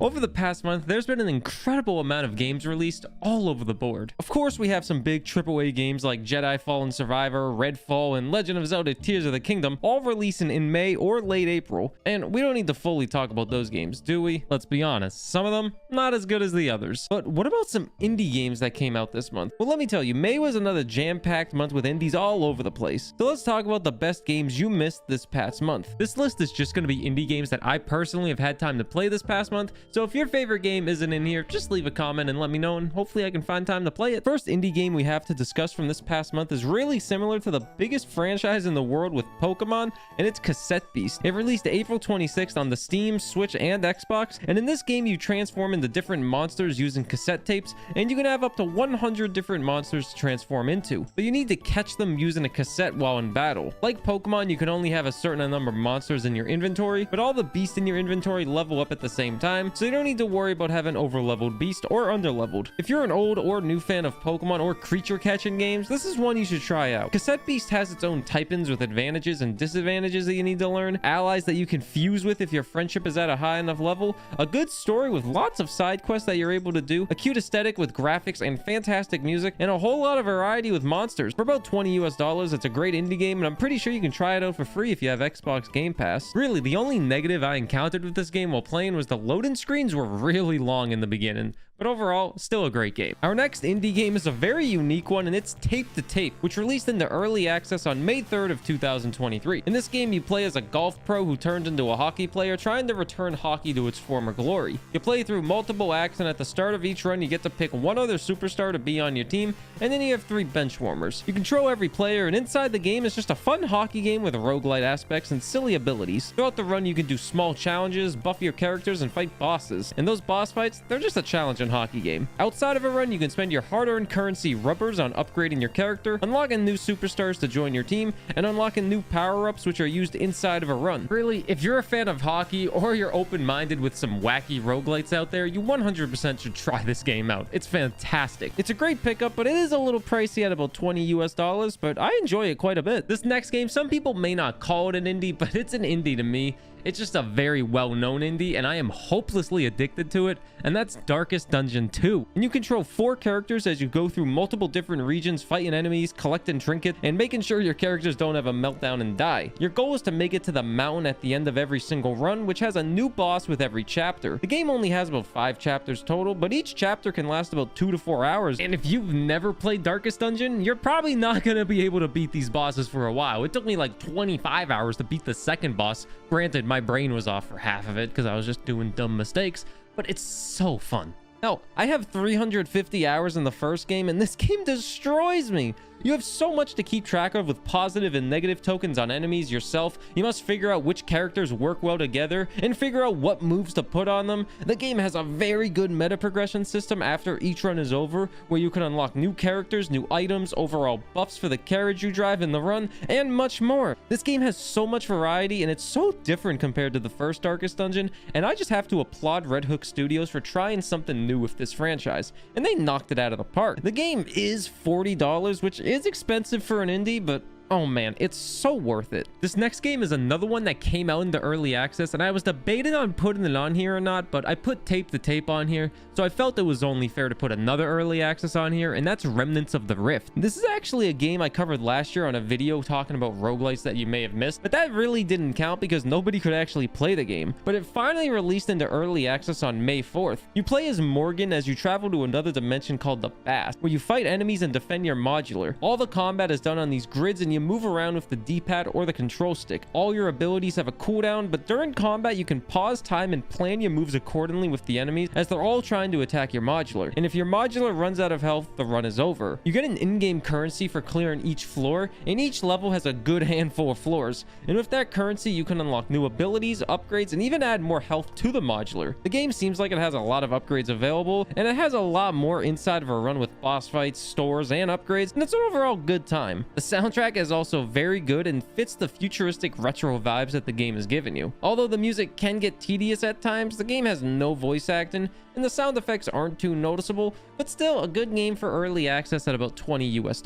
Over the past month, there's been an incredible amount of games released all over the board. Of course, we have some big AAA games like Jedi Fallen Survivor, Redfall, and Legend of Zelda Tears of the Kingdom, all releasing in May or late April. And we don't need to fully talk about those games, do we? Let's be honest, some of them not as good as the others. But what about some indie games that came out this month? Well, let me tell you, May was another jam-packed month with indies all over the place. So let's talk about the best games you missed this past month. This list is just going to be indie games that I personally have had time to play this past month. So if your favorite game isn't in here, just leave a comment and let me know, and hopefully I can find time to play it. First indie game we have to discuss from this past month is really similar to the biggest franchise in the world with Pokemon, and it's Cassette Beast. It released April 26th on the Steam, Switch, and Xbox, and in this game you transform into different monsters using cassette tapes, and you can have up to 100 different monsters to transform into, but you need to catch them using a cassette while in battle. Like Pokemon, you can only have a certain number of monsters in your inventory, but all the beasts in your inventory level up at the same time, so you don't need to worry about having over-leveled beast or under-leveled. If you're an old or new fan of Pokemon or creature catching games, this is one you should try out. Cassette Beast has its own type-ins with advantages and disadvantages that you need to learn, allies that you can fuse with if your friendship is at a high enough level, a good story with lots of side quests that you're able to do, a cute aesthetic with graphics and fantastic music, and a whole lot of variety with monsters. For about $20 US, it's a great indie game, and I'm pretty sure you can try it out for free if you have Xbox Game Pass. Really, the only negative I encountered with this game while playing was the loading screens were really long in the beginning, but overall, still a great game. Our next indie game is a very unique one, and it's Tape to Tape, which released into early access on May 3rd of 2023. In this game, you play as a golf pro who turns into a hockey player trying to return hockey to its former glory. You play through multiple acts, and at the start of each run, you get to pick one other superstar to be on your team, and then you have 3 bench warmers. You control every player, and inside the game is just a fun hockey game with roguelite aspects and silly abilities. Throughout the run, you can do small challenges, buff your characters, and fight bosses. And those boss fights, they're just a challenge in hockey game. Outside of a run, you can spend your hard-earned currency rubbers on upgrading your character, unlocking new superstars to join your team, and unlocking new power-ups which are used inside of a run. Really, if you're a fan of hockey or you're open-minded with some wacky roguelites out there, you 100% should try this game out. It's fantastic. It's a great pickup, but it is a little pricey at about $20 US, but I enjoy it quite a bit. This next game, some people may not call it an indie, but it's an indie to me. It's just a very well-known indie, and I am hopelessly addicted to it, and that's Darkest Dungeon 2. And you control 4 characters as you go through multiple different regions, fighting enemies, collecting trinkets, and making sure your characters don't have a meltdown and die. Your goal is to make it to the mountain at the end of every single run, which has a new boss with every chapter. The game only has about 5 chapters total, but each chapter can last about 2 to 4 hours, and if you've never played Darkest Dungeon, you're probably not going to be able to beat these bosses for a while. It took me like 25 hours to beat the second boss. Granted, my brain was off for half of it because I was just doing dumb mistakes, but it's so fun. Hell, I have 350 hours in the first game, and this game destroys me. You have so much to keep track of with positive and negative tokens on enemies yourself. You must figure out which characters work well together and figure out what moves to put on them. The game has a very good meta progression system after each run is over, where you can unlock new characters, new items, overall buffs for the carriage you drive in the run, and much more. This game has so much variety, and it's so different compared to the first Darkest Dungeon, and I just have to applaud Red Hook Studios for trying something new with this franchise, and they knocked it out of the park. The game is $40, which is expensive for an indie, but oh man, it's so worth it. This next game is another one that came out into early access, and I was debating on putting it on here or not, but I put Tape to Tape on here, so I felt it was only fair to put another early access on here, and that's Remnants of the Rift. This is actually a game I covered last year on a video talking about roguelites that you may have missed, but that really didn't count because nobody could actually play the game. But it finally released into early access on May 4th. You play as Morgan as you travel to another dimension called the Past, where you fight enemies and defend your modular. All the combat is done on these grids, and you move around with the D-pad or the control stick. All your abilities have a cooldown, but during combat you can pause time and plan your moves accordingly with the enemies as they're all trying to attack your modular. And if your modular runs out of health, the run is over. You get an in-game currency for clearing each floor, and each level has a good handful of floors. And with that currency, you can unlock new abilities, upgrades, and even add more health to the modular. The game seems like it has a lot of upgrades available, and it has a lot more inside of a run with boss fights, stores, and upgrades, and it's an overall good time. The soundtrack is also very good and fits the futuristic retro vibes that the game is giving you. Although the music can get tedious at times, the game has no voice acting, and the sound effects aren't too noticeable, but still a good game for early access at about $20 US.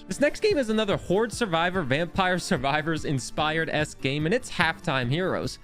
This next game is another Horde Survivor Vampire Survivors inspired-esque game, and it's Halftime Heroes.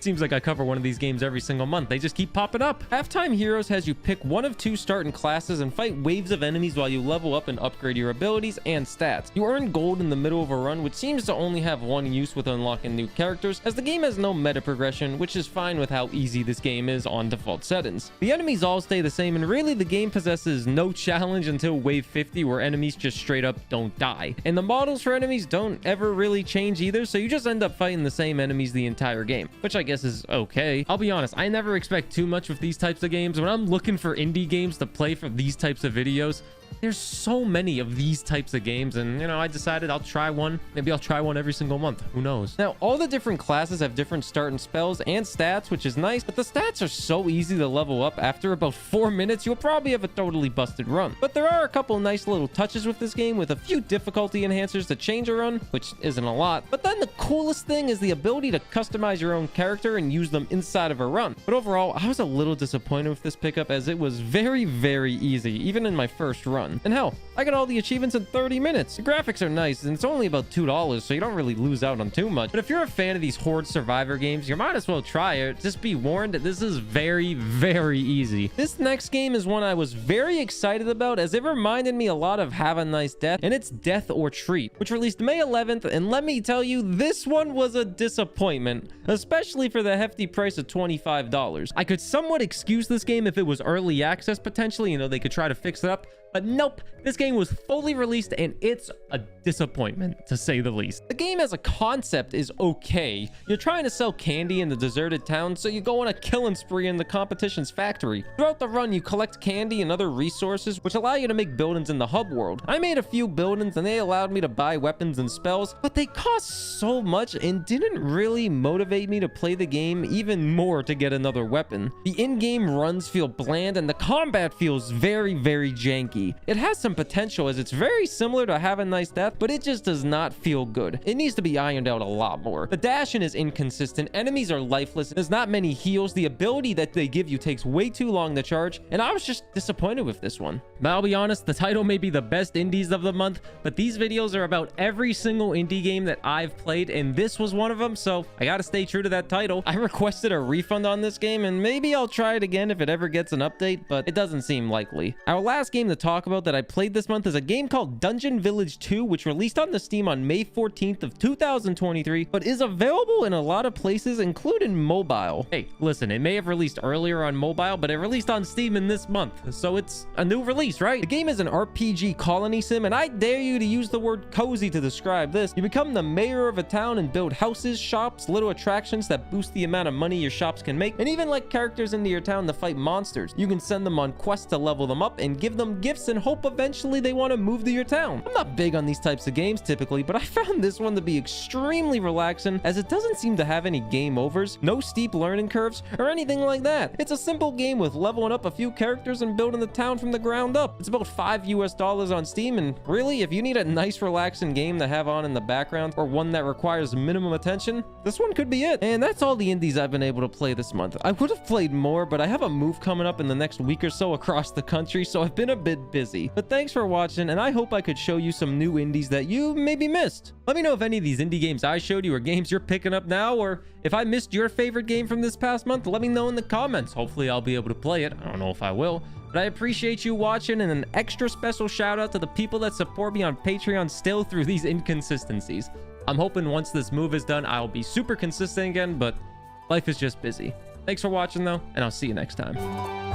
Seems like I cover one of these games every single month. They just keep popping up. Halftime Heroes has you pick one of 2 starting classes and fight waves of enemies while you level up and upgrade your abilities and stats. You earn gold in the middle of a run, which seems to only have one use with unlocking new characters, as the game has no meta progression, which is fine with how easy this game is on default settings. The enemies all stay the same, and really the game possesses no challenge until wave 50, where enemies just straight up don't die. And the models for enemies don't ever really change either, so you just end up fighting the same enemies the entire game, which I guess is okay. I'll be honest, I never expect too much with these types of games. When I'm looking for indie games to play for these types of videos, there's so many of these types of games, and you know, I decided I'll try one. Maybe I'll try one every single month, who knows. Now, all the different classes have different starting spells and stats, which is nice, but the stats are so easy to level up. After about 4 minutes, you'll probably have a totally busted run. But there are a couple nice little touches with this game, with a few difficulty enhancers to change a run, which isn't a lot. But then the coolest thing is the ability to customize your own character and use them inside of a run. But overall, I was a little disappointed with this pickup, as it was very, very easy, even in my first run. And hell, I got all the achievements in 30 minutes. The graphics are nice, and it's only about $2, so you don't really lose out on too much. But if you're a fan of these horde survivor games, you might as well try it. Just be warned that this is very, very easy. This next game is one I was very excited about, as it reminded me a lot of Have a Nice Death, and it's Death or Treat, which released May 11th, and let me tell you, this one was a disappointment, especially for the hefty price of $25. I could somewhat excuse this game if it was early access potentially, you know, they could try to fix it up. But nope, this game was fully released, and it's a disappointment, to say the least. The game as a concept is okay. You're trying to sell candy in the deserted town, so you go on a killing spree in the competition's factory. Throughout the run, you collect candy and other resources, which allow you to make buildings in the hub world. I made a few buildings, and they allowed me to buy weapons and spells, but they cost so much and didn't really motivate me to play the game even more to get another weapon. The in-game runs feel bland, and the combat feels very, very janky. It has some potential, as it's very similar to Have a Nice Death, but it just does not feel good. It needs to be ironed out a lot more. The dashing is inconsistent, enemies are lifeless, there's not many heals, the ability that they give you takes way too long to charge, and I was just disappointed with this one. But I'll be honest, the title may be the best indies of the month, but these videos are about every single indie game that I've played, and this was one of them, so I gotta stay true to that title. I requested a refund on this game, and maybe I'll try it again if it ever gets an update, but it doesn't seem likely. Our last game to talk about that I played this month is a game called Dungeon Village 2, which released on the Steam on May 14th of 2023, but is available in a lot of places, including mobile. Hey, listen, it may have released earlier on mobile, but it released on Steam in this month, so it's a new release, right? The game is an RPG colony sim, and I dare you to use the word cozy to describe this. You become the mayor of a town and build houses, shops, little attractions that boost the amount of money your shops can make, and even let characters into your town to fight monsters. You can send them on quests to level them up and give them gifts and hope eventually they want to move to your town. I'm not big on these types of games typically, but I found this one to be extremely relaxing, as it doesn't seem to have any game overs, no steep learning curves, or anything like that. It's a simple game with leveling up a few characters and building the town from the ground up. It's about $5 US on Steam, and really, if you need a nice relaxing game to have on in the background, or one that requires minimum attention, this one could be it. And that's all the indies I've been able to play this month. I would have played more, but I have a move coming up in the next week or so across the country, so I've been a bit busy. But thanks for watching, and I hope I could show you some new indies that you maybe missed. Let me know if any of these indie games I showed you are games you're picking up now, or if I missed your favorite game from this past month, let me know in the comments. Hopefully I'll be able to play it. I don't know if I will, but I appreciate you watching, and an extra special shout out to the people that support me on Patreon still through these inconsistencies. I'm hoping once this move is done, I'll be super consistent again, but life is just busy. Thanks for watching though, and I'll see you next time.